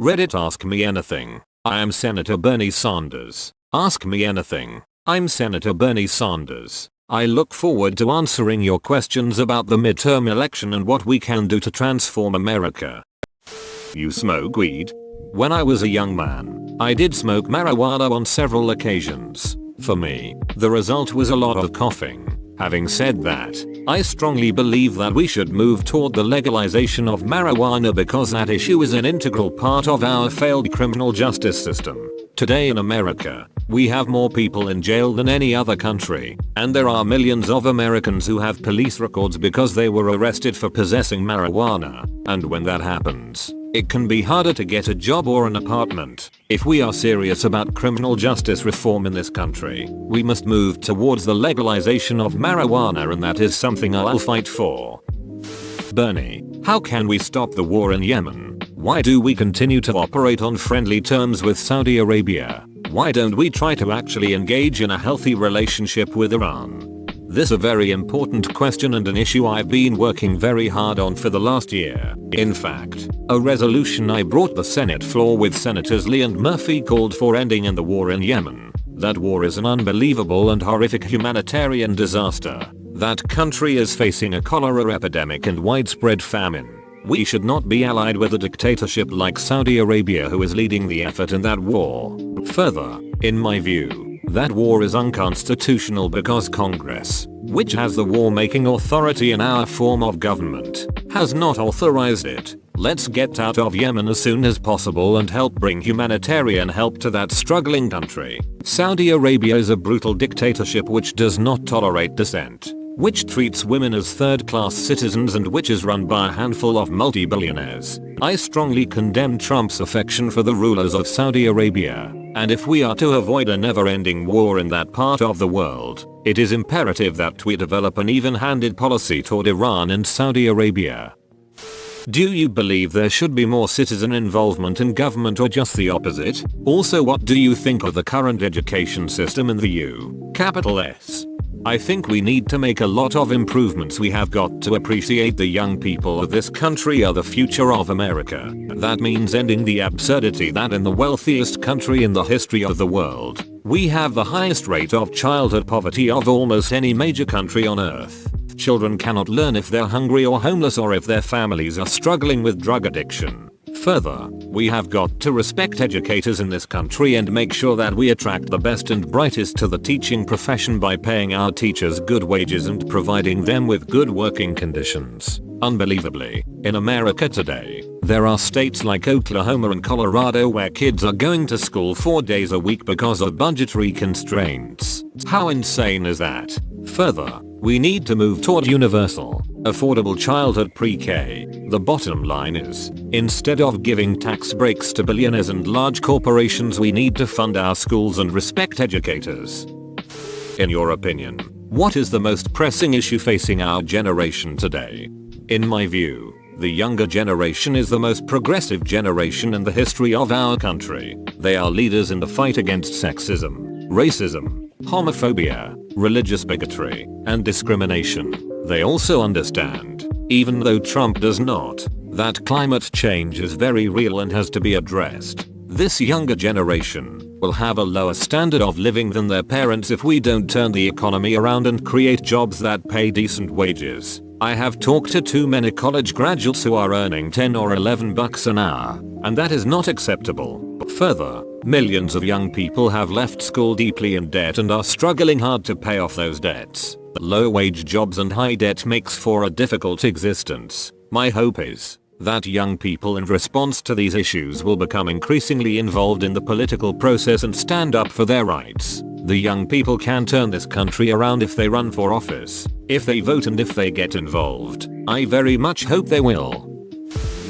Reddit ask me anything. I am Senator Bernie Sanders. Ask me anything. I'm Senator Bernie Sanders. I look forward to answering your questions about the midterm election and what we can do to transform America. You smoke weed? When I was a young man, I did smoke marijuana on several occasions. For me, the result was a lot of coughing. Having said that, I strongly believe that we should move toward the legalization of marijuana because that issue is an integral part of our failed criminal justice system. Today in America, we have more people in jail than any other country, and there are millions of Americans who have police records because they were arrested for possessing marijuana, and when that happens, it can be harder to get a job or an apartment. If we are serious about criminal justice reform in this country, we must move towards the legalization of marijuana, and that is something I'll fight for. Bernie, how can we stop the war in Yemen? Why do we continue to operate on friendly terms with Saudi Arabia? Why don't we try to actually engage in a healthy relationship with Iran? This is a very important question and an issue I've been working very hard on for the last year. In fact, a resolution I brought the Senate floor with Senators Lee and Murphy called for ending in the war in Yemen. That war is an unbelievable and horrific humanitarian disaster. That country is facing a cholera epidemic and widespread famine. We should not be allied with a dictatorship like Saudi Arabia who is leading the effort in that war. Further, in my view, that war is unconstitutional because Congress, which has the war-making authority in our form of government, has not authorized it. Let's get out of Yemen as soon as possible and help bring humanitarian help to that struggling country. Saudi Arabia is a brutal dictatorship which does not tolerate dissent, which treats women as third-class citizens, and which is run by a handful of multi-billionaires. I strongly condemn Trump's affection for the rulers of Saudi Arabia, and if we are to avoid a never-ending war in that part of the world, it is imperative that we develop an even-handed policy toward Iran and Saudi Arabia. Do you believe there should be more citizen involvement in government or just the opposite? Also, what do you think of the current education system in the U.S.? I think we need to make a lot of improvements. We have got to appreciate the young people of this country are the future of America. That means ending the absurdity that in the wealthiest country in the history of the world, we have the highest rate of childhood poverty of almost any major country on earth. Children cannot learn if they're hungry or homeless or if their families are struggling with drug addiction. Further, we have got to respect educators in this country and make sure that we attract the best and brightest to the teaching profession by paying our teachers good wages and providing them with good working conditions. Unbelievably, in America today, there are states like Oklahoma and Colorado where kids are going to school 4 days a week because of budgetary constraints. How insane is that? Further, we need to move toward universal, affordable childhood pre-K. The bottom line is, instead of giving tax breaks to billionaires and large corporations, we need to fund our schools and respect educators. In your opinion, what is the most pressing issue facing our generation today? In my view, the younger generation is the most progressive generation in the history of our country. They are leaders in the fight against sexism, racism, homophobia, religious bigotry, and discrimination. They also understand, even though Trump does not, that climate change is very real and has to be addressed. This younger generation will have a lower standard of living than their parents if we don't turn the economy around and create jobs that pay decent wages. I have talked to too many college graduates who are earning $10 or $11 an hour, and that is not acceptable. Further, millions of young people have left school deeply in debt and are struggling hard to pay off those debts. Low-wage jobs and high debt makes for a difficult existence. My hope is that young people in response to these issues will become increasingly involved in the political process and stand up for their rights. The young people can turn this country around if they run for office, if they vote, and if they get involved. I very much hope they will.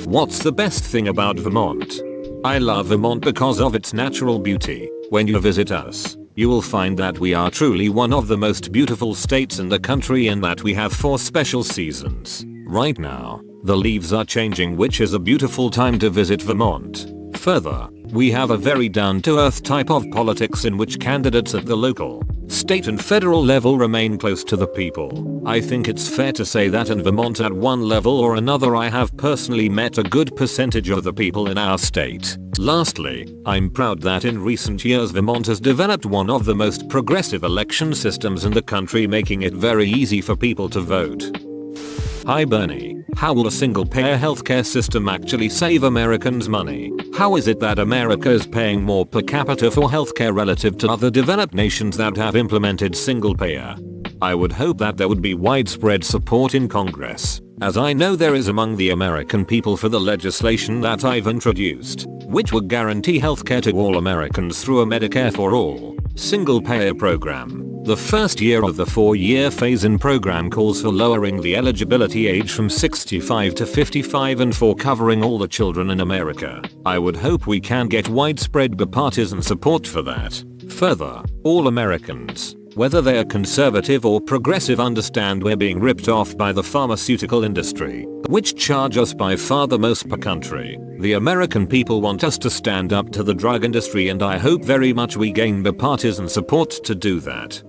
What's the best thing about Vermont? I love Vermont because of its natural beauty. When you visit us, you will find that we are truly one of the most beautiful states in the country and that we have 4 special seasons. Right now, the leaves are changing, which is a beautiful time to visit Vermont. Further, we have a very down-to-earth type of politics in which candidates at the local, state and federal level remain close to the people. I think it's fair to say that in Vermont at one level or another I have personally met a good percentage of the people in our state. Lastly, I'm proud that in recent years Vermont has developed one of the most progressive election systems in the country, making it very easy for people to vote. Hi Bernie, how will a single-payer healthcare system actually save Americans money? How is it that America is paying more per capita for healthcare relative to other developed nations that have implemented single-payer? I would hope that there would be widespread support in Congress, as I know there is among the American people, for the legislation that I've introduced, which would guarantee healthcare to all Americans through a Medicare for All, single-payer program. The first year of the 4-year phase-in program calls for lowering the eligibility age from 65 to 55 and for covering all the children in America. I would hope we can get widespread bipartisan support for that. Further, all Americans, whether they are conservative or progressive, understand we're being ripped off by the pharmaceutical industry, which charge us by far the most per country. The American people want us to stand up to the drug industry, and I hope very much we gain bipartisan support to do that.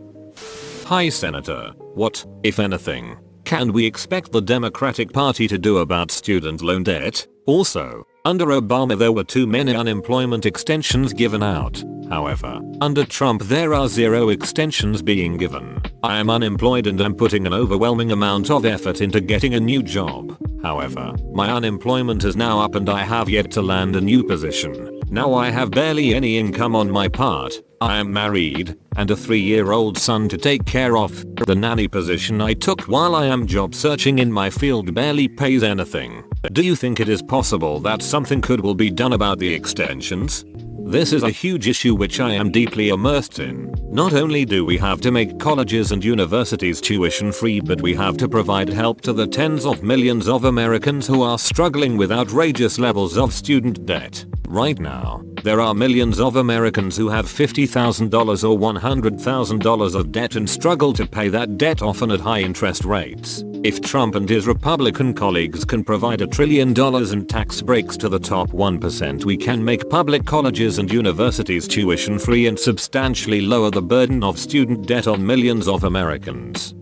Hi Senator, what, if anything, can we expect the Democratic Party to do about student loan debt? Also, under Obama there were too many unemployment extensions given out. However, under Trump there are 0 extensions being given. I am unemployed and am putting an overwhelming amount of effort into getting a new job. However, my unemployment is now up and I have yet to land a new position. Now I have barely any income on my part. I am married and a 3-year-old son to take care of. The nanny position I took while I am job searching in my field barely pays anything. Do you think it is possible that something will be done about the extensions? This is a huge issue which I am deeply immersed in. Not only do we have to make colleges and universities tuition free, but we have to provide help to the tens of millions of Americans who are struggling with outrageous levels of student debt. Right now, there are millions of Americans who have $50,000 or $100,000 of debt and struggle to pay that debt, often at high interest rates. If Trump and his Republican colleagues can provide $1 trillion in tax breaks to the top 1%, we can make public colleges and universities tuition free and substantially lower the burden of student debt on millions of Americans.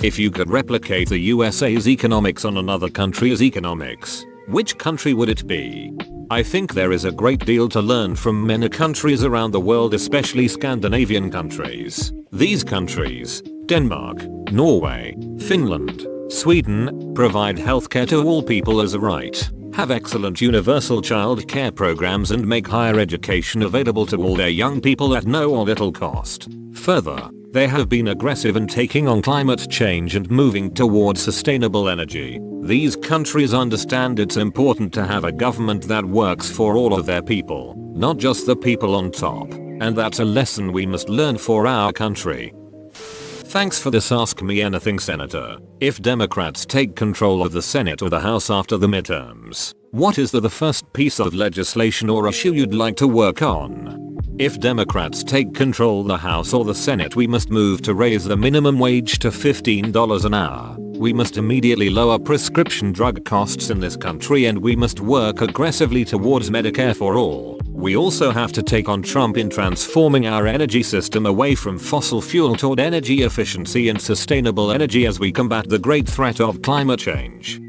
If you could replicate the USA's economics on another country's economics, which country would it be? I think there is a great deal to learn from many countries around the world, especially Scandinavian countries. These countries, Denmark, Norway, Finland, Sweden, provide healthcare to all people as a right, have excellent universal child care programs, and make higher education available to all their young people at no or little cost. Further, they have been aggressive in taking on climate change and moving towards sustainable energy. These countries understand it's important to have a government that works for all of their people, not just the people on top. And that's a lesson we must learn for our country. Thanks for this Ask Me Anything, Senator. If Democrats take control of the Senate or the House after the midterms, what is the first piece of legislation or issue you'd like to work on? If Democrats take control of the House or the Senate, we must move to raise the minimum wage to $15 an hour. We must immediately lower prescription drug costs in this country, and we must work aggressively towards Medicare for all. We also have to take on Trump in transforming our energy system away from fossil fuel toward energy efficiency and sustainable energy as we combat the great threat of climate change.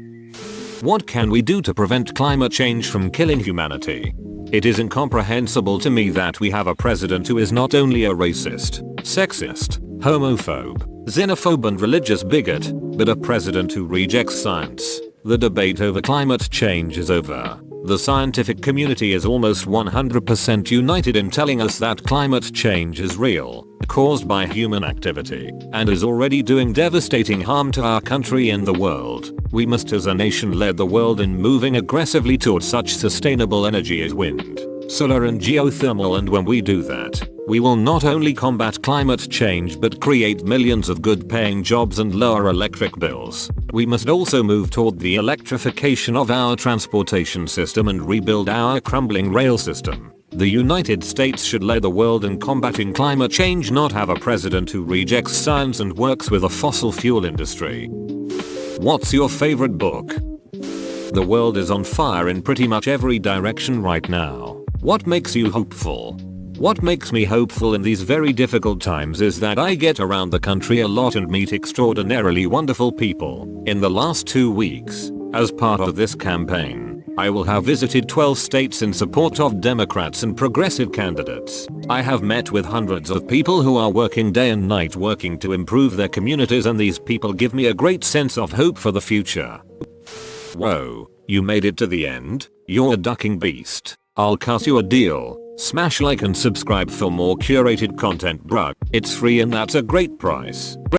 What can we do to prevent climate change from killing humanity? It is incomprehensible to me that we have a president who is not only a racist, sexist, homophobe, xenophobe and religious bigot, but a president who rejects science. The debate over climate change is over. The scientific community is almost 100% united in telling us that climate change is real, caused by human activity, and is already doing devastating harm to our country and the world. We must as a nation lead the world in moving aggressively towards such sustainable energy as wind, solar and geothermal, and when we do that, we will not only combat climate change but create millions of good-paying jobs and lower electric bills. We must also move toward the electrification of our transportation system and rebuild our crumbling rail system. The United States should lead the world in combating climate change, not have a president who rejects science and works with a fossil fuel industry. What's your favorite book? The world is on fire in pretty much every direction right now. What makes you hopeful? What makes me hopeful in these very difficult times is that I get around the country a lot and meet extraordinarily wonderful people. In the last 2 weeks, as part of this campaign, I will have visited 12 states in support of Democrats and progressive candidates. I have met with hundreds of people who are working day and night working to improve their communities, and these people give me a great sense of hope for the future. Whoa, you made it to the end? You're a ducking beast. I'll cut you a deal. Smash like and subscribe for more curated content, bruh. It's free and that's a great price.